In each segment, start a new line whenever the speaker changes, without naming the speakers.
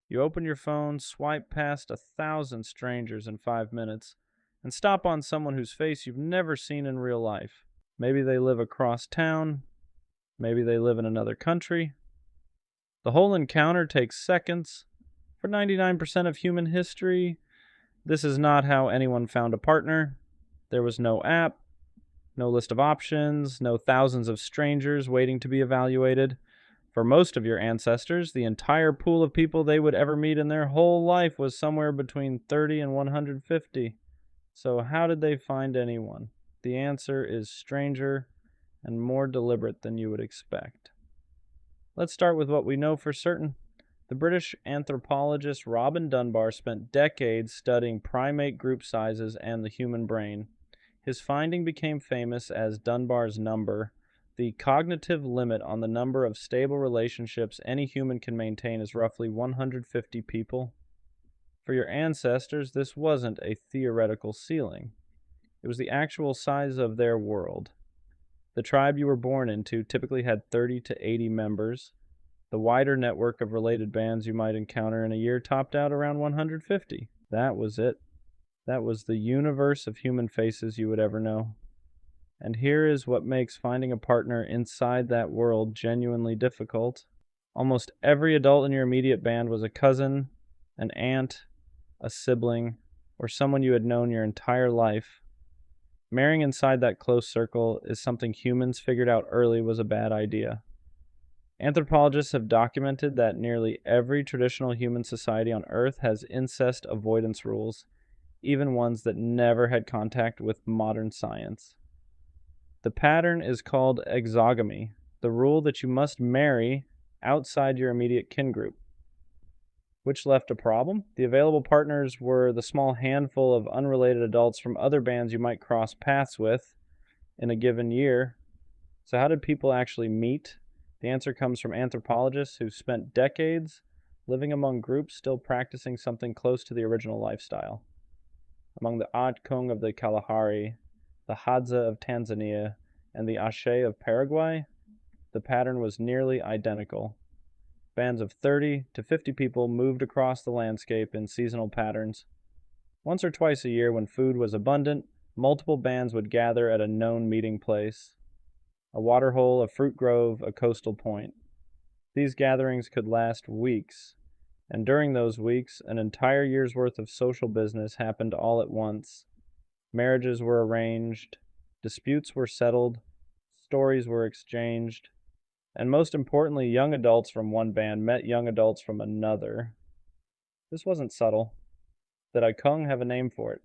You open your phone, swipe past 1,000 strangers in 5 minutes, and stop on someone whose face you've never seen in real life. Maybe they live across town, maybe they live in another country. The whole encounter takes seconds. For 99% of human history, this is not how anyone found a partner. There was no app, no list of options, no thousands of strangers waiting to be evaluated. For most of your ancestors, the entire pool of people they would ever meet in their whole life was somewhere between 30 and 150. So how did they find anyone? The answer is stranger and more deliberate than you would expect. Let's start with what we know for certain. The British anthropologist Robin Dunbar spent decades studying primate group sizes and the human brain. His finding became famous as Dunbar's number. The cognitive limit on the number of stable relationships any human can maintain is roughly 150 people. For your ancestors, this wasn't a theoretical ceiling. It was the actual size of their world. The tribe you were born into typically had 30 to 80 members. The wider network of related bands you might encounter in a year topped out around 150. That was it. That was the universe of human faces you would ever know. And here is what makes finding a partner inside that world genuinely difficult. Almost every adult in your immediate band was a cousin, an aunt, a sibling, or someone you had known your entire life. Marrying inside that close circle is something humans figured out early was a bad idea. Anthropologists have documented that nearly every traditional human society on Earth has incest avoidance rules, even ones that never had contact with modern science. The pattern is called exogamy, the rule that you must marry outside your immediate kin group. Which left a problem. The available partners were the small handful of unrelated adults from other bands you might cross paths with in a given year. So how did people actually meet? The answer comes from anthropologists who spent decades living among groups still practicing something close to the original lifestyle. Among the Atkung of the Kalahari, the Hadza of Tanzania, and the Ashe of Paraguay, the pattern was nearly identical. Bands of 30 to 50 people moved across the landscape in seasonal patterns. Once or twice a year, when food was abundant, multiple bands would gather at a known meeting place. A waterhole, a fruit grove, a coastal point. These gatherings could last weeks, and during those weeks, an entire year's worth of social business happened all at once. Marriages were arranged, disputes were settled, stories were exchanged, and most importantly, young adults from one band met young adults from another. This wasn't subtle. The Daikung have a name for it.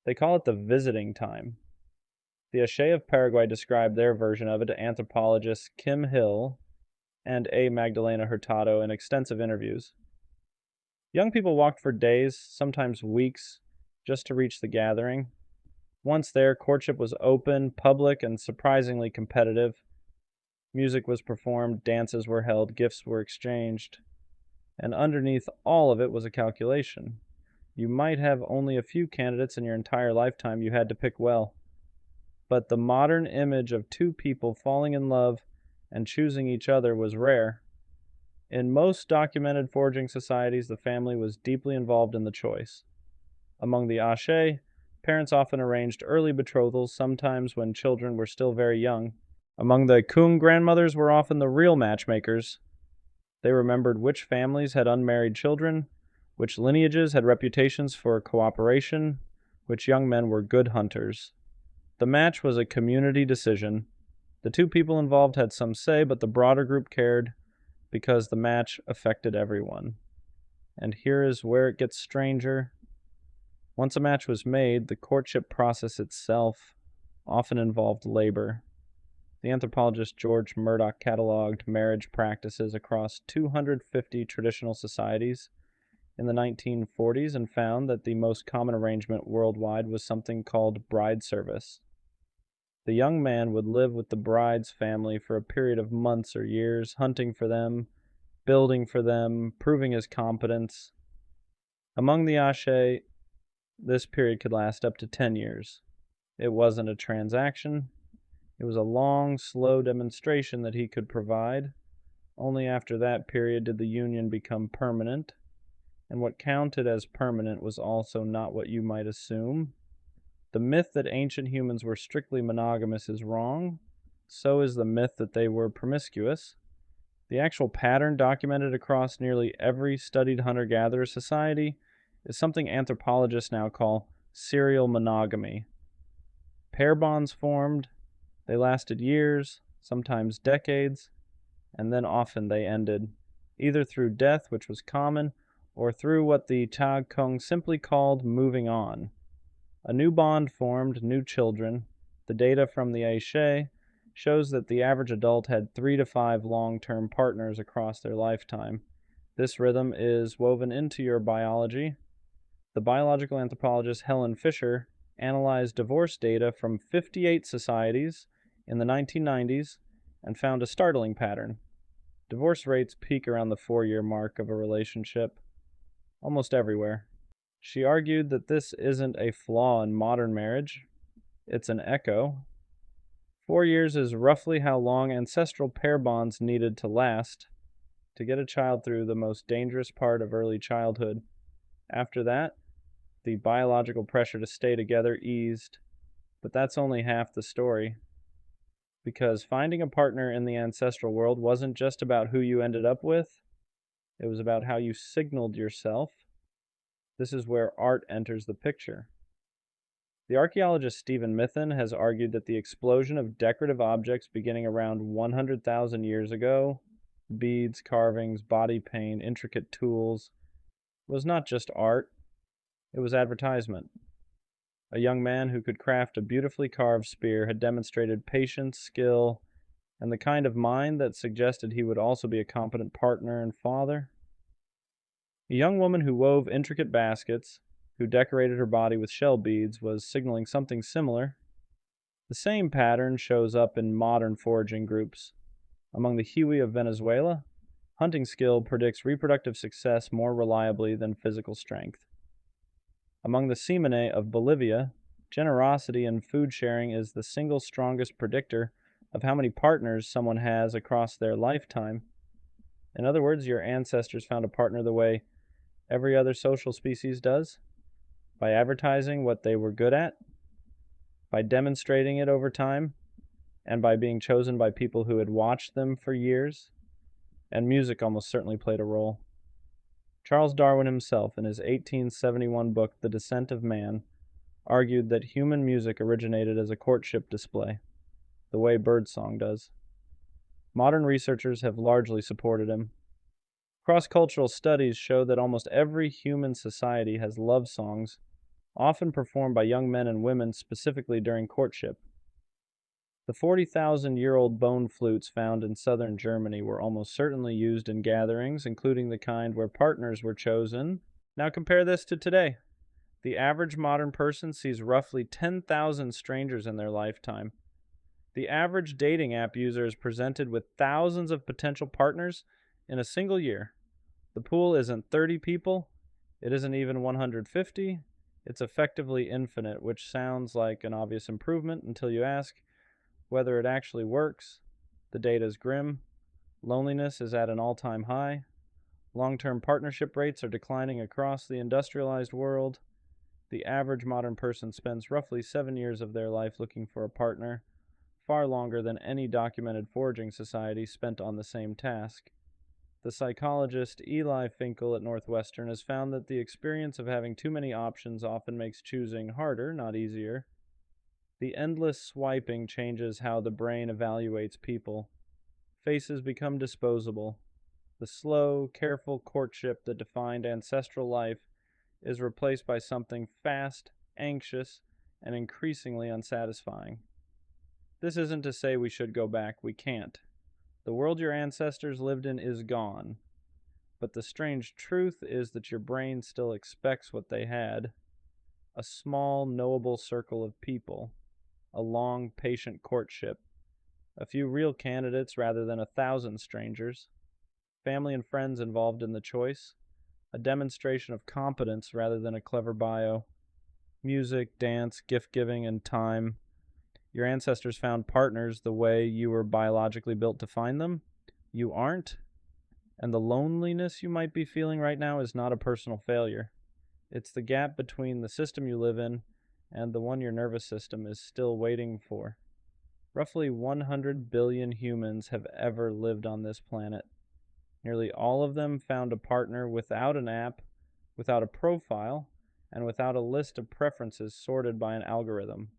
They call it the visiting time. The Ashe of Paraguay described their version of it to anthropologists Kim Hill and A. Magdalena Hurtado in extensive interviews. Young people walked for days, sometimes weeks, just to reach the gathering. Once there, courtship was open, public, and surprisingly competitive. Music was performed, dances were held, gifts were exchanged. And underneath all of it was a calculation. You might have only a few candidates in your entire lifetime. You had to pick well. But the modern image of two people falling in love and choosing each other was rare. In most documented foraging societies, the family was deeply involved in the choice. Among the Ashe, parents often arranged early betrothals, sometimes when children were still very young. Among the Kung, grandmothers were often the real matchmakers. They remembered which families had unmarried children, which lineages had reputations for cooperation, which young men were good hunters. The match was a community decision. The two people involved had some say, but the broader group cared because the match affected everyone. And here is where it gets stranger. Once a match was made, the courtship process itself often involved labor. The anthropologist George Murdoch cataloged marriage practices across 250 traditional societies in the 1940s and found that the most common arrangement worldwide was something called bride service. The young man would live with the bride's family for a period of months or years, hunting for them, building for them, proving his competence. Among the Ashe, this period could last up to 10 years. It wasn't a transaction. It was a long, slow demonstration that he could provide. Only after that period did the union become permanent. and what counted as permanent was also not what you might assume. The myth that ancient humans were strictly monogamous is wrong. So is the myth that they were promiscuous. The actual pattern documented across nearly every studied hunter-gatherer society is something anthropologists now call serial monogamy. Pair bonds formed, they lasted years, sometimes decades, and then often they ended, either through death, which was common, or through what the Tag Kung simply called moving on. A new bond formed, new children. The data from the Aishe shows that the average adult had 3 to 5 long-term partners across their lifetime. This rhythm is woven into your biology. The biological anthropologist Helen Fisher analyzed divorce data from 58 societies in the 1990s and found a startling pattern. Divorce rates peak around the 4-year mark of a relationship, almost everywhere. She argued that this isn't a flaw in modern marriage, it's an echo. 4 years is roughly how long ancestral pair bonds needed to last to get a child through the most dangerous part of early childhood. After that, the biological pressure to stay together eased, but that's only half the story. Because finding a partner in the ancestral world wasn't just about who you ended up with, it was about how you signaled yourself. This is where art enters the picture. The archaeologist Stephen Mithen has argued that the explosion of decorative objects beginning around 100,000 years ago, beads, carvings, body paint, intricate tools, was not just art, it was advertisement. A young man who could craft a beautifully carved spear had demonstrated patience, skill, and the kind of mind that suggested he would also be a competent partner and father. A young woman who wove intricate baskets, who decorated her body with shell beads, was signaling something similar. The same pattern shows up in modern foraging groups. Among the Hiwi of Venezuela, hunting skill predicts reproductive success more reliably than physical strength. Among the Tsimane of Bolivia, generosity and food sharing is the single strongest predictor of how many partners someone has across their lifetime. In other words, your ancestors found a partner the way every other social species does, by advertising what they were good at, by demonstrating it over time, and by being chosen by people who had watched them for years. And music almost certainly played a role. Charles Darwin himself, in his 1871 book, The Descent of Man, argued that human music originated as a courtship display, the way birdsong does. Modern researchers have largely supported him. Cross-cultural studies show that almost every human society has love songs, often performed by young men and women specifically during courtship. The 40,000-year-old bone flutes found in southern Germany were almost certainly used in gatherings, including the kind where partners were chosen. Now compare this to today. The average modern person sees roughly 10,000 strangers in their lifetime. The average dating app user is presented with thousands of potential partners in a single year. The pool isn't 30 people, it isn't even 150, it's effectively infinite, which sounds like an obvious improvement until you ask whether it actually works. The data is grim. Loneliness is at an all-time high. Long-term partnership rates are declining across the industrialized world. The average modern person spends roughly 7 years of their life looking for a partner, far longer than any documented foraging society spent on the same task. The psychologist Eli Finkel at Northwestern has found that the experience of having too many options often makes choosing harder, not easier. The endless swiping changes how the brain evaluates people. Faces become disposable. The slow, careful courtship that defined ancestral life is replaced by something fast, anxious, and increasingly unsatisfying. This isn't to say we should go back. We can't. The world your ancestors lived in is gone. But the strange truth is that your brain still expects what they had. A small, knowable circle of people. A long, patient courtship. A few real candidates rather than 1,000 strangers. Family and friends involved in the choice. A demonstration of competence rather than a clever bio. Music, dance, gift-giving, and time. Your ancestors found partners the way you were biologically built to find them. You aren't. And the loneliness you might be feeling right now is not a personal failure. It's the gap between the system you live in and the one your nervous system is still waiting for. Roughly 100 billion humans have ever lived on this planet. Nearly all of them found a partner without an app, without a profile, and without a list of preferences sorted by an algorithm.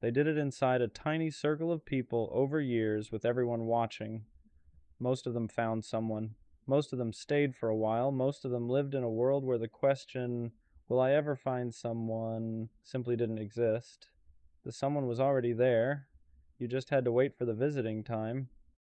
They did it inside a tiny circle of people over years with everyone watching. Most of them found someone. Most of them stayed for a while. Most of them lived in a world where the question, will I ever find someone, simply didn't exist. The someone was already there. You just had to wait for the visiting time.